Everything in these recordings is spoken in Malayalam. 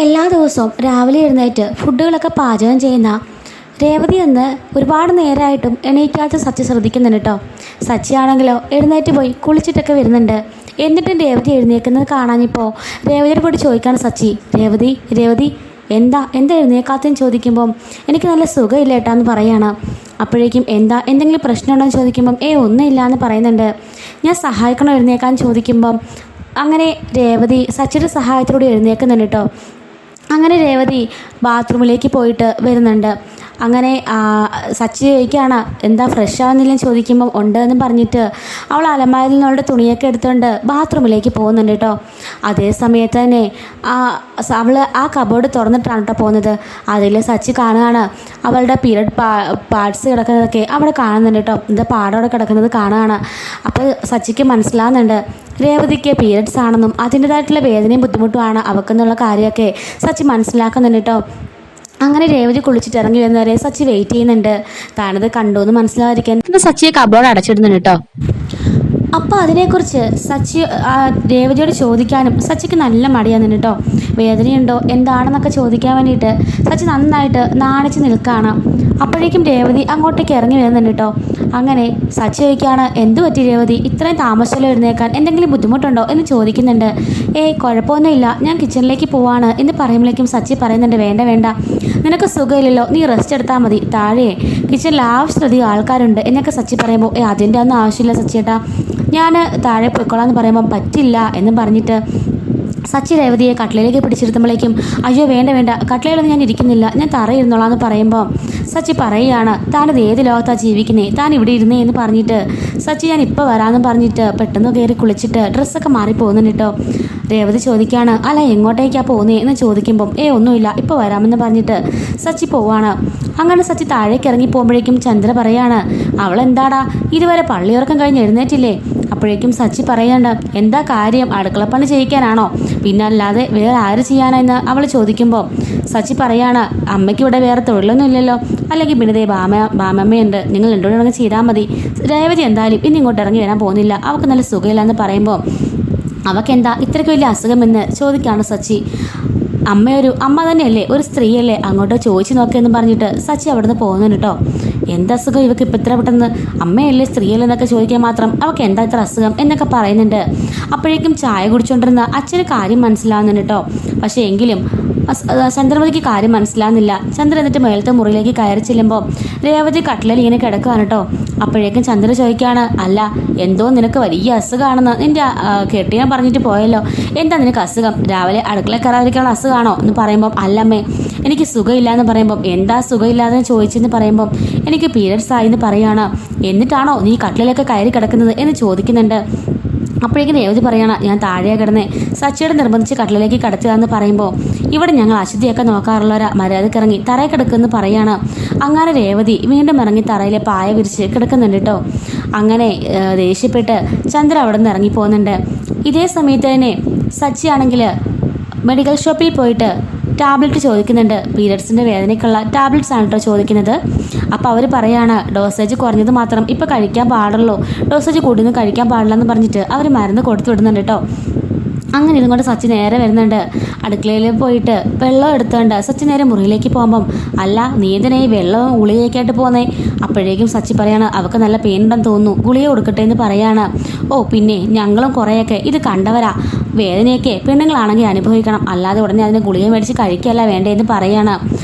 എല്ലാ ദിവസവും രാവിലെ എഴുന്നേറ്റ് ഫുഡുകളൊക്കെ പാചകം ചെയ്യുന്ന രേവതി എന്ന് ഒരുപാട് നേരമായിട്ടും എണീക്കാത്ത സച്ചി ശ്രദ്ധിക്കുന്നുണ്ട് കേട്ടോ. സച്ചിയാണെങ്കിലോ എഴുന്നേറ്റ് പോയി കുളിച്ചിട്ടൊക്കെ വരുന്നുണ്ട്. എന്നിട്ടും രേവതി എഴുന്നേക്കുന്നത് കാണാനിപ്പോൾ രേവതിയുടെ കൂടി ചോദിക്കാണ് സച്ചി. രേവതി രേവതി എന്താ എഴുന്നേക്കാത്തെന്ന് ചോദിക്കുമ്പം എനിക്ക് നല്ല സുഖമില്ല ഏട്ടാന്ന് പറയാണ്. അപ്പോഴേക്കും എന്തെങ്കിലും പ്രശ്നമുണ്ടോ എന്ന് ചോദിക്കുമ്പം ഒന്നുമില്ല എന്ന് പറയുന്നുണ്ട്. ഞാൻ സഹായിക്കണോ എഴുന്നേക്കാൻ ചോദിക്കുമ്പം അങ്ങനെ രേവതി സച്ചിയുടെ സഹായത്തോടെ എഴുന്നേക്കുന്നുണ്ട് കേട്ടോ. അങ്ങനെ രേവതി ബാത്റൂമിലേക്ക് പോയിട്ട് വരുന്നുണ്ട്. അങ്ങനെ സച്ചി ചോദിക്കുകയാണ് എന്താ ഫ്രഷ് ആവുന്നില്ലെന്ന് ചോദിക്കുമ്പം ഉണ്ട് എന്ന് പറഞ്ഞിട്ട് അവൾ അലമാരിൽ നിന്നുള്ള തുണിയൊക്കെ എടുത്തുകൊണ്ട് ബാത്റൂമിലേക്ക് പോകുന്നുണ്ട് കേട്ടോ. അതേ സമയത്ത് തന്നെ അവൾ ആ കബോർഡ് തുറന്നിട്ടാണ് കേട്ടോ പോകുന്നത്. അതിൽ സച്ചി കാണുകയാണ് അവളുടെ പീരിയഡ് പാർട്സ് കിടക്കുന്നതൊക്കെ അവിടെ കാണുന്നുണ്ട് കേട്ടോ. എന്താ പാടവിടെ കിടക്കുന്നത് കാണുകയാണ്. അപ്പോൾ സച്ചിക്ക് മനസ്സിലാവുന്നുണ്ട് രേവതിക്ക് പീരിയഡ്സ് ആണെന്നും അതിൻ്റെതായിട്ടുള്ള വേദനയും ബുദ്ധിമുട്ടുമാണ് അവക്കെന്നുള്ള കാര്യമൊക്കെ സച്ചി മനസ്സിലാക്കുന്നുണ്ട് കേട്ടോ. അങ്ങനെ രേവതി കുളിച്ചിട്ട് ഇറങ്ങി വരുന്നവരെ സച്ചി വെയിറ്റ് ചെയ്യുന്നുണ്ട്. താനത് കണ്ടു എന്ന് മനസ്സിലാവാതിരിക്കാൻ സച്ചിയെ കബോർഡ് അടച്ചിടുന്നുണ്ട് കേട്ടോ. അപ്പോൾ അതിനെക്കുറിച്ച് സച്ചി രേവതിയോട് ചോദിക്കാനും സച്ചിക്ക് നല്ല മടിയാകുന്നുണ്ട് കേട്ടോ. വേദനയുണ്ടോ എന്താണെന്നൊക്കെ ചോദിക്കാൻ വേണ്ടിയിട്ട് സച്ചി നന്നായിട്ട് നാണിച്ച് നിൽക്കുകയാണ്. അപ്പോഴേക്കും രേവതി അങ്ങോട്ടേക്ക് ഇറങ്ങി വരുന്നുണ്ട് കേട്ടോ. അങ്ങനെ സച്ചി ചോദിക്കുകയാണ് എന്തു പറ്റി രേവതി ഇത്രയും താമസിച്ചല്ലോ എഴുന്നേക്കാൻ, എന്തെങ്കിലും ബുദ്ധിമുട്ടുണ്ടോ എന്ന് ചോദിക്കുന്നുണ്ട്. കുഴപ്പമൊന്നുമില്ല, ഞാൻ കിച്ചണിലേക്ക് പോവാണ് എന്ന് പറയുമ്പോഴേക്കും സച്ചി പറയുന്നുണ്ട് വേണ്ട നിനക്ക് സുഖമില്ലല്ലോ, നീ റെസ്റ്റ് എടുത്താൽ മതി, താഴെ കിച്ചണിൽ ആവശ്യത്തിലധികം ആൾക്കാരുണ്ട് എന്നൊക്കെ സച്ചി പറയുമ്പോൾ അതിൻ്റെ ഒന്നും ആവശ്യമില്ല സച്ചിയേട്ടാ, ഞാൻ താഴെ പോയിക്കോളാം എന്ന് പറയുമ്പോൾ പറ്റില്ല എന്ന് പറഞ്ഞിട്ട് സച്ചി രേവതിയെ കട്ടിലേക്ക് പിടിച്ചിരുത്തുമ്പോഴേക്കും അയ്യോ വേണ്ട കട്ടിലയിലൊന്നും ഞാൻ ഇരിക്കുന്നില്ല, ഞാൻ തറയിരുന്നോളാം എന്ന് പറയുമ്പോൾ സച്ചി പറയുകയാണ് താനത് ഏത് ലോകത്താണ് ജീവിക്കുന്നേ, താൻ ഇവിടെ ഇരുന്നേ എന്ന് പറഞ്ഞിട്ട് സച്ചി ഞാൻ ഇപ്പോൾ വരാമെന്ന് പറഞ്ഞിട്ട് പെട്ടെന്ന് കയറി കുളിച്ചിട്ട് ഡ്രസ്സൊക്കെ മാറിപ്പോകുന്നുണ്ട് കേട്ടോ. രേവതി ചോദിക്കുകയാണ് അല്ല എങ്ങോട്ടേക്കാണ് പോകുന്നേ എന്ന് ചോദിക്കുമ്പം ഒന്നുമില്ല ഇപ്പോൾ വരാമെന്ന് പറഞ്ഞിട്ട് സച്ചി പോവാണ്. അങ്ങനെ സച്ചി താഴേക്ക് ഇറങ്ങി പോകുമ്പോഴേക്കും ചന്ദ്ര പറയാണ് അവളെന്താടാ ഇതുവരെ പള്ളിയുറക്കം കഴിഞ്ഞ് എഴുന്നേറ്റില്ലേ. അപ്പോഴേക്കും സച്ചി പറയണ്ട എന്താ കാര്യം, അടുക്കളപ്പണി ചെയ്യിക്കാനാണോ, പിന്നെ അല്ലാതെ വേറെ ആര് ചെയ്യാനെന്ന് അവൾ ചോദിക്കുമ്പോൾ സച്ചി പറയാണ് അമ്മയ്ക്ക് ഇവിടെ വേറെ തൊഴിലൊന്നും ഇല്ലല്ലോ, അല്ലെങ്കിൽ പിന്നെ ബാമമ്മയുണ്ട്, നിങ്ങൾ രണ്ടുകൂടെ ഇറങ്ങി ചെയ്താൽ മതി. രേവതി എന്തായാലും ഇനി ഇങ്ങോട്ട് ഇറങ്ങി വരാൻ പോകുന്നില്ല, അവൾക്ക് നല്ല സുഖമില്ല എന്ന് പറയുമ്പോൾ അവക്കെന്താ ഇത്രയ്ക്ക് വലിയ അസുഖമെന്ന് ചോദിക്കുകയാണ് സച്ചി. അമ്മ തന്നെയല്ലേ, ഒരു സ്ത്രീയല്ലേ, അങ്ങോട്ട് ചോദിച്ചു നോക്കിയെന്ന് പറഞ്ഞിട്ട് സച്ചി അവിടെ നിന്ന് പോകുന്നുണ്ട് കേട്ടോ. എന്തസുഖം ഇവക്ക് ഇപ്പം ഇത്ര പെട്ടെന്ന്, അമ്മയല്ലേ സ്ത്രീയല്ലേ എന്നൊക്കെ ചോദിക്കാൻ മാത്രം അവൾക്ക് എന്താ ഇത്ര അസുഖം എന്നൊക്കെ പറയുന്നുണ്ട്. അപ്പോഴേക്കും ചായ കുടിച്ചുകൊണ്ടിരുന്ന അച്ഛന് കാര്യം മനസ്സിലാവുന്നുണ്ട് കേട്ടോ. പക്ഷേ എങ്കിലും ചന്ദ്രമതിക്ക് കാര്യം മനസ്സിലാവുന്നില്ല. ചന്ദ്ര എന്നിട്ട് മേലത്തെ മുറിയിലേക്ക് കയറി ചെല്ലുമ്പോൾ രേവതി കട്ടിലിൽ ഇങ്ങനെ കിടക്കുകയാണ് കേട്ടോ. അപ്പോഴേക്കും ചന്ദ്ര ചോദിക്കുകയാണ് അല്ല എന്തോ നിനക്ക് വലിയ അസുഖമാണെന്ന് നിൻ്റെ കെട്ടിയാൻ പറഞ്ഞിട്ട് പോയല്ലോ, എന്താ നിനക്ക് അസുഖം, രാവിലെ അടുക്കള കയറാതിരിക്കാനുള്ള അസുഖമാണോ എന്ന് പറയുമ്പം അല്ലമ്മേ എനിക്ക് സുഖമില്ല എന്ന് പറയുമ്പം എന്താ സുഖമില്ലാതെന്ന് ചോദിച്ചെന്ന് പറയുമ്പം എനിക്ക് പീരിയഡ്സ് ആയി എന്ന് പറയുകയാണ്. എന്നിട്ടാണോ നീ കട്ടിലൊക്കെ കയറി കിടക്കുന്നത് എന്ന് ചോദിക്കുന്നുണ്ട്. അപ്പോഴേക്കും രേവതി പറയണം ഞാൻ താഴെയാണ് കിടന്നേ, സച്ചിയുടെ നിർബന്ധിച്ച് കട്ടിലേക്ക് കിടത്തുക എന്ന് പറയുമ്പോൾ ഇവിടെ ഞങ്ങൾ അശുദ്ധിയൊക്കെ നോക്കാറുള്ളവരാ, മര്യാദക്ക് ഇറങ്ങി തറയിൽ കിടക്കുമെന്ന് പറയാണ്. അങ്ങനെ രേവതി വീണ്ടും ഇറങ്ങി തറയിലെ പായ വിരിച്ച് കിടക്കുന്നുണ്ട് കേട്ടോ. അങ്ങനെ ദേഷ്യപ്പെട്ട് ചന്ദ്ര അവിടെ നിന്ന് ഇറങ്ങി പോകുന്നുണ്ട്. ഇതേ സമയത്ത് തന്നെ സച്ചി ആണെങ്കിൽ മെഡിക്കൽ ഷോപ്പിൽ പോയിട്ട് ടാബ്ലറ്റ് ചോദിക്കുന്നുണ്ട്. പീരിയഡ്സിൻ്റെ വേദനയ്ക്കുള്ള ടാബ്ലറ്റ്സ് ആണ് കേട്ടോ ചോദിക്കുന്നത്. അപ്പോൾ അവർ പറയാണ് ഡോസേജ് കുറഞ്ഞത് മാത്രം ഇപ്പോൾ കഴിക്കാൻ പാടുള്ളൂ, ഡോസേജ് കൂടുതൽ കഴിക്കാൻ പാടില്ല എന്ന് പറഞ്ഞിട്ട് അവർ മരുന്ന് കൊടുത്തു വിടുന്നുണ്ട് കേട്ടോ. അങ്ങനെ ഇതുകൊണ്ട് സച്ചി നേരെ വരുന്നുണ്ട്. അടുക്കളയിൽ പോയിട്ട് വെള്ളം എടുത്തുകൊണ്ട് സച്ചി നേരെ മുറിയിലേക്ക് പോകുമ്പം അല്ല നീ എന്തിനാ ഈ വെള്ളവും ഗുളികയൊക്കെയായിട്ട് പോകുന്നേ. അപ്പോഴേക്കും സച്ചി പറയാണ് അവൾക്ക് നല്ല പെയിൻ ഉണ്ടെന്ന് തോന്നുന്നു, ഗുളിക കൊടുക്കട്ടെ എന്ന് പറയാണ്. പിന്നെ ഞങ്ങളും കുറേയൊക്കെ ഇത് കണ്ടവരാ, വേദനയൊക്കെ പെണ്ണുങ്ങളാണെങ്കിൽ അനുഭവിക്കണം, അല്ലാതെ ഉടനെ അതിന് ഗുളിക മേടിച്ച് കഴിക്കുകയല്ല വേണ്ടതെന്ന് പറയാണ്.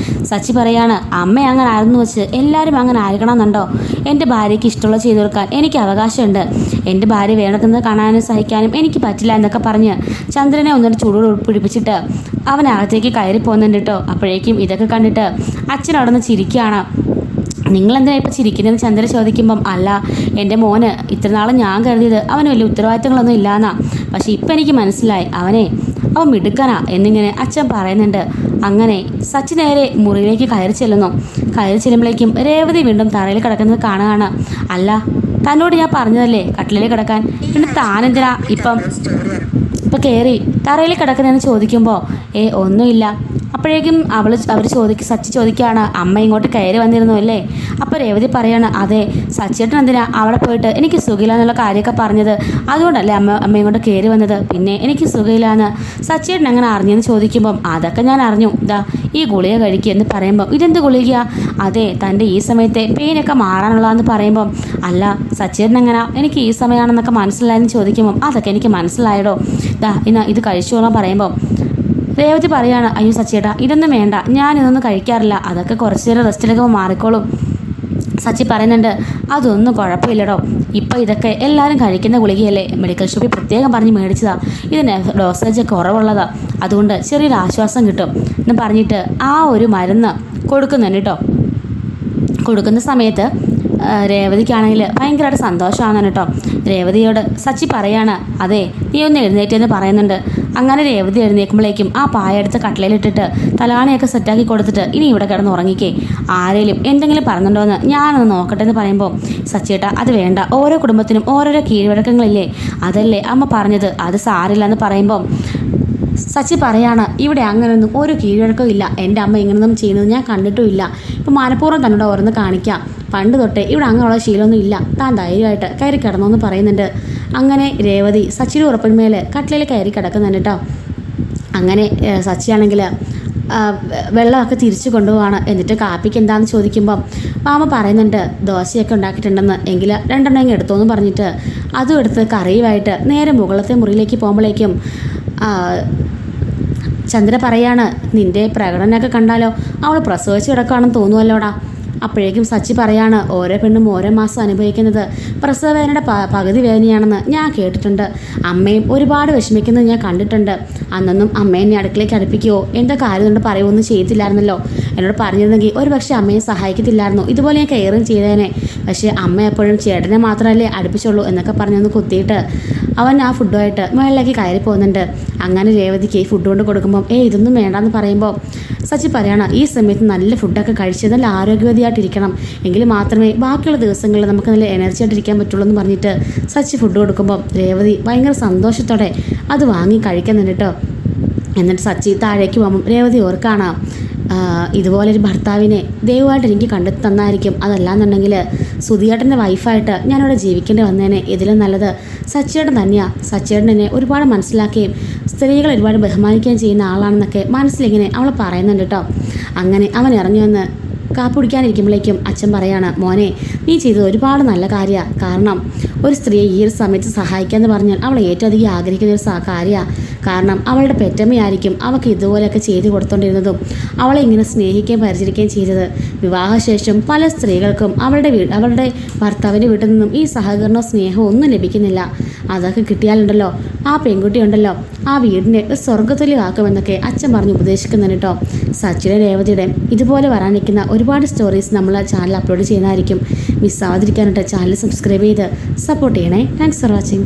സച്ചി പറയാണ് അമ്മ അങ്ങനെ ആയിരുന്നു വെച്ച് എല്ലാവരും അങ്ങനെ ആയിരിക്കണം എന്നുണ്ടോ, എൻ്റെ ഭാര്യയ്ക്ക് ഇഷ്ടമുള്ള ചെയ്തു കൊടുക്കാൻ എനിക്ക് അവകാശമുണ്ട്, എൻ്റെ ഭാര്യ വേണമെന്ന് കാണാനും സഹിക്കാനും എനിക്ക് പറ്റില്ല എന്നൊക്കെ പറഞ്ഞ് ചന്ദ്രനെ ഒന്നിട്ട് ചൂട് പിടിപ്പിച്ചിട്ട് അവനകത്തേക്ക് കയറി പോകുന്നുണ്ട് കേട്ടോ. അപ്പോഴേക്കും ഇതൊക്കെ കണ്ടിട്ട് അച്ഛൻ അവിടെ നിന്ന് ചിരിക്കുകയാണ്. നിങ്ങളെന്തിനാ ഇപ്പോൾ ചിരിക്കുന്നതെന്ന് ചന്ദ്ര ചോദിക്കുമ്പം അല്ല എൻ്റെ മോന് ഇത്ര നാളും ഞാൻ കരുതിയത് അവന് വലിയ ഉത്തരവാദിത്തങ്ങളൊന്നും ഇല്ലാന്നാ, പക്ഷെ ഇപ്പം എനിക്ക് മനസ്സിലായി അവൻ മിടുക്കനാ എന്നിങ്ങനെ അച്ഛൻ പറയുന്നുണ്ട്. അങ്ങനെ സച്ചി നേരെ മുറിയിലേക്ക് കയറി ചെല്ലുമ്പോഴേക്കും രേവതി വീണ്ടും തറയിൽ കിടക്കുന്നത് കാണുകയാണ്. അല്ല തന്നോട് ഞാൻ പറഞ്ഞതല്ലേ കട്ടിലിൽ കിടക്കാൻ, പിന്നെ താനെന്തിനാ ഇപ്പം കയറി തറയിൽ കിടക്കുന്നതെന്ന് ചോദിക്കുമ്പോൾ ഒന്നുമില്ല അപ്പോഴേക്കും സച്ചി ചോദിക്കുകയാണ്, അമ്മ ഇങ്ങോട്ട് കയറി വന്നിരുന്നു അല്ലേ? അപ്പോൾ രേവതി പറയാണ്, അതെ, സച്ചിയേട്ടൻ എന്തിനാ അവിടെ പോയിട്ട് എനിക്ക് സുഖമില്ല എന്നുള്ള കാര്യമൊക്കെ പറഞ്ഞത്? അതുകൊണ്ടല്ലേ അമ്മ ഇങ്ങോട്ട് കയറി വന്നത്? പിന്നെ എനിക്ക് സുഖമില്ലാന്ന് സച്ചിയേട്ടൻ അങ്ങനെ അറിഞ്ഞെന്ന് ചോദിക്കുമ്പം, അതൊക്കെ ഞാൻ അറിഞ്ഞു, ഇതാ ഈ ഗുളിക കഴിക്കുക എന്ന് പറയുമ്പം, ഇതെന്ത് ഗുളിക? അതെ, തൻ്റെ ഈ സമയത്തെ പെയിനൊക്കെ മാറാനുള്ളതെന്ന് പറയുമ്പം, അല്ല സച്ചിയേട്ടൻ എങ്ങനെ എനിക്ക് ഈ സമയമാണെന്നൊക്കെ മനസ്സിലായെന്ന് ചോദിക്കുമ്പം, അതൊക്കെ എനിക്ക് മനസ്സിലായടോ, ഇതാ ഇന്ന് ഇത് കഴിച്ചോളാൻ പറയുമ്പം രേവതി പറയാണ്, അയ്യോ സച്ചിയേട്ടാ ഇതൊന്നും വേണ്ട, ഞാനിതൊന്നും കഴിക്കാറില്ല, അതൊക്കെ കുറച്ച് നേരം റെസ്റ്റിലൊക്കെ മാറിക്കോളും. സച്ചി പറയുന്നുണ്ട്, അതൊന്നും കുഴപ്പമില്ലടോ, ഇപ്പം ഇതൊക്കെ എല്ലാവരും കഴിക്കുന്ന ഗുളികയല്ലേ, മെഡിക്കൽ ഷോപ്പിൽ പ്രത്യേകം പറഞ്ഞ് മേടിച്ചതാ, ഇതിന് ഡോസേജ് കുറവുള്ളതാ, അതുകൊണ്ട് ചെറിയൊരു ആശ്വാസം കിട്ടും എന്ന് പറഞ്ഞിട്ട് ആ ഒരു മരുന്ന് കൊടുക്കുന്നുണ്ട് കേട്ടോ. കൊടുക്കുന്ന സമയത്ത് രേവതിക്കാണെങ്കിൽ ഭയങ്കരമായിട്ട് സന്തോഷമാണ് കേട്ടോ. രേവതിയോട് സച്ചി പറയാണ്, അതെ നീ ഒന്ന് എഴുന്നേറ്റെന്ന് പറയുന്നുണ്ട്. അങ്ങനെ രേവതി എഴുന്നേൽക്കുമ്പോഴേക്കും ആ പായ എടുത്ത് കട്ടിലയിലിട്ടിട്ട് തലാണയൊക്കെ സെറ്റാക്കി കൊടുത്തിട്ട്, ഇനി ഇവിടെ കിടന്ന് ഉറങ്ങിക്കേ, ആരേലും എന്തെങ്കിലും പറഞ്ഞിട്ടുണ്ടോയെന്ന് ഞാനൊന്ന് നോക്കട്ടെ എന്ന് പറയുമ്പോൾ, സച്ചിയേട്ടാ അത് വേണ്ട, ഓരോ കുടുംബത്തിനും ഓരോരോ കീഴ്വഴക്കങ്ങളില്ലേ, അതല്ലേ അമ്മ പറഞ്ഞത്, അത് സാരില്ല എന്ന് പറയുമ്പം സച്ചി പറയാണ്, ഇവിടെ അങ്ങനെയൊന്നും ഒരു കീഴ്വഴക്കവും ഇല്ല, എൻ്റെ അമ്മ ഇങ്ങനെയൊന്നും ചെയ്യുന്നത് ഞാൻ കണ്ടിട്ടുമില്ല, ഇപ്പം മനഃപൂർവ്വം തന്നോട് ഓരോന്ന് കാണിക്കാം, പണ്ട് തൊട്ടേ ഇവിടെ അങ്ങനെയുള്ള ശീലമൊന്നും ഇല്ല, താൻ ധൈര്യമായിട്ട് കയറി കിടന്നോന്ന് പറയുന്നുണ്ട്. അങ്ങനെ രേവതി സച്ചിയുടെ ഉറപ്പിന്മേൽ കട്ടിലിൽ കയറി കിടക്കുന്നുണ്ട് കേട്ടോ. അങ്ങനെ സച്ചിയാണെങ്കിൽ വെള്ളമൊക്കെ തിരിച്ചു കൊണ്ടുപോവാണ്. എന്നിട്ട് കാപ്പിക്ക് എന്താണെന്ന് ചോദിക്കുമ്പം മാമ പറയുന്നുണ്ട്, ദോശയൊക്കെ ഉണ്ടാക്കിയിട്ടുണ്ടെന്ന്, എങ്കിൽ രണ്ടെണ്ണം എടുത്തോന്ന് പറഞ്ഞിട്ട് അതും എടുത്ത് കറിയുമായിട്ട് നേരെ മുകളിലത്തെ മുറിയിലേക്ക് പോകുമ്പോഴേക്കും ചന്ദ്ര പറയാണ്, നിൻ്റെ പ്രകടനമൊക്കെ കണ്ടാലോ അവൾ പ്രസവിച്ച് കിടക്കുകയാണെന്ന് തോന്നുമല്ലോടാ. അപ്പോഴേക്കും സച്ചി പറയാണ്, ഓരോ പെണ്ണും ഓരോ മാസം അനുഭവിക്കുന്നത് പ്രസവവേദനയുടെ പകുതി വേദനയാണെന്ന് ഞാൻ കേട്ടിട്ടുണ്ട്, അമ്മയും ഒരുപാട് വിഷമിക്കുന്നത് ഞാൻ കണ്ടിട്ടുണ്ട്. അന്നൊന്നും അമ്മേനെ അടുക്കളയ്ക്ക് അടുപ്പിക്കുകയോ എന്താ കാര്യം കൊണ്ട് പറയുകയൊന്നും ചെയ്തില്ലായിരുന്നല്ലോ, എന്നോട് പറഞ്ഞിരുന്നെങ്കിൽ ഒരു പക്ഷേ അമ്മയെ സഹായിക്കത്തില്ലായിരുന്നു, ഇതുപോലെ ഞാൻ കെയറും ചെയ്തേനെ, പക്ഷേ അമ്മ എപ്പോഴും ചേട്ടനെ മാത്രമല്ലേ അടുപ്പിച്ചുള്ളൂ എന്നൊക്കെ പറഞ്ഞൊന്ന് കുത്തിയിട്ട് അവൻ ആ ഫുഡുമായിട്ട് മുകളിലേക്ക് കയറി പോകുന്നുണ്ട്. അങ്ങനെ രേവതിക്ക് ഫുഡ് കൊണ്ട് കൊടുക്കുമ്പം ഇതൊന്നും വേണ്ടാന്ന് പറയുമ്പോൾ സച്ചി പറയാണ്, ഈ സമയത്ത് നല്ല ഫുഡൊക്കെ കഴിച്ച് നല്ല ആരോഗ്യവതിയായിട്ടിരിക്കണം, എങ്കിൽ മാത്രമേ ബാക്കിയുള്ള ദിവസങ്ങളിൽ നമുക്ക് നല്ല എനർജി ആയിട്ടിരിക്കാൻ പറ്റുള്ളൂ എന്ന് പറഞ്ഞിട്ട് സച്ചി ഫുഡ് കൊടുക്കുമ്പം രേവതി ഭയങ്കര സന്തോഷത്തോടെ അത് വാങ്ങി കഴിക്കുന്നുണ്ട് കേട്ടോ. എന്നിട്ട് സച്ചി താഴേക്ക് പോകുമ്പം രേവതി ഓർക്കാണ്, ഇതുപോലൊരു ഭർത്താവിനെ ദയവായിട്ട് എനിക്ക് കണ്ടെത്തി തന്നായിരിക്കും, അതല്ലാന്നുണ്ടെങ്കിൽ സുധിയേട്ടൻ്റെ വൈഫായിട്ട് ഞാനിവിടെ ജീവിക്കേണ്ടി വന്നേനെ, ഇതിലും നല്ലത് സച്ചിയേട്ടൻ തന്നെയാണ്. സച്ചിയേട്ടൻ എന്നെ ഒരുപാട് മനസ്സിലാക്കുകയും സ്ത്രീകളെ ഒരുപാട് ബഹുമാനിക്കുകയും ചെയ്യുന്ന ആളാണെന്നൊക്കെ മനസ്സിലിങ്ങനെ അവൾ പറയുന്നുണ്ട് കേട്ടോ. അങ്ങനെ അവൻ ഇറങ്ങി വന്ന് കാപ്പി കുടിക്കാനിരിക്കുമ്പോഴേക്കും അച്ഛൻ പറയാണ്, മോനെ നീ ചെയ്തത് ഒരുപാട് നല്ല കാര്യമാണ്, കാരണം ഒരു സ്ത്രീയെ ഈ ഒരു സമയത്ത് സഹായിക്കാമെന്ന് പറഞ്ഞാൽ അവൾ ഏറ്റവും അധികം ആഗ്രഹിക്കുന്ന ഒരു കാര്യമാണ്. കാരണം അവളുടെ പെറ്റമ്മയായിരിക്കും അവൾക്ക് ഇതുപോലെയൊക്കെ ചെയ്തു കൊടുത്തോണ്ടിരുന്നതും അവളെ ഇങ്ങനെ സ്നേഹിക്കുകയും പരിചരിക്കുകയും ചെയ്തത്. വിവാഹശേഷം പല സ്ത്രീകൾക്കും അവളുടെ ഭർത്താവിൻ്റെ വീട്ടിൽ നിന്നും ഈ സഹകരണവും സ്നേഹവും ഒന്നും ലഭിക്കുന്നില്ല. അതൊക്കെ കിട്ടിയാലുണ്ടല്ലോ ആ പെൺകുട്ടി ഉണ്ടല്ലോ ആ വീടിനെ ഒരു സ്വർഗ്ഗതുല്യമാക്കുമെന്നൊക്കെ അച്ഛൻ പറഞ്ഞ് ഉപദേശിക്കുന്നുണ്ട് കേട്ടോ. സച്ചിയുടെ രേവതിയുടെ ഇതുപോലെ വരാനിരിക്കുന്ന ഒരുപാട് സ്റ്റോറീസ് നമ്മൾ ചാനൽ അപ്ലോഡ് ചെയ്യുന്നതായിരിക്കും. മിസ്സാവാതിരിക്കാനായിട്ട് ചാനൽ സബ്സ്ക്രൈബ് ചെയ്ത് സപ്പോർട്ട് ചെയ്യണേ. Thanks for watching.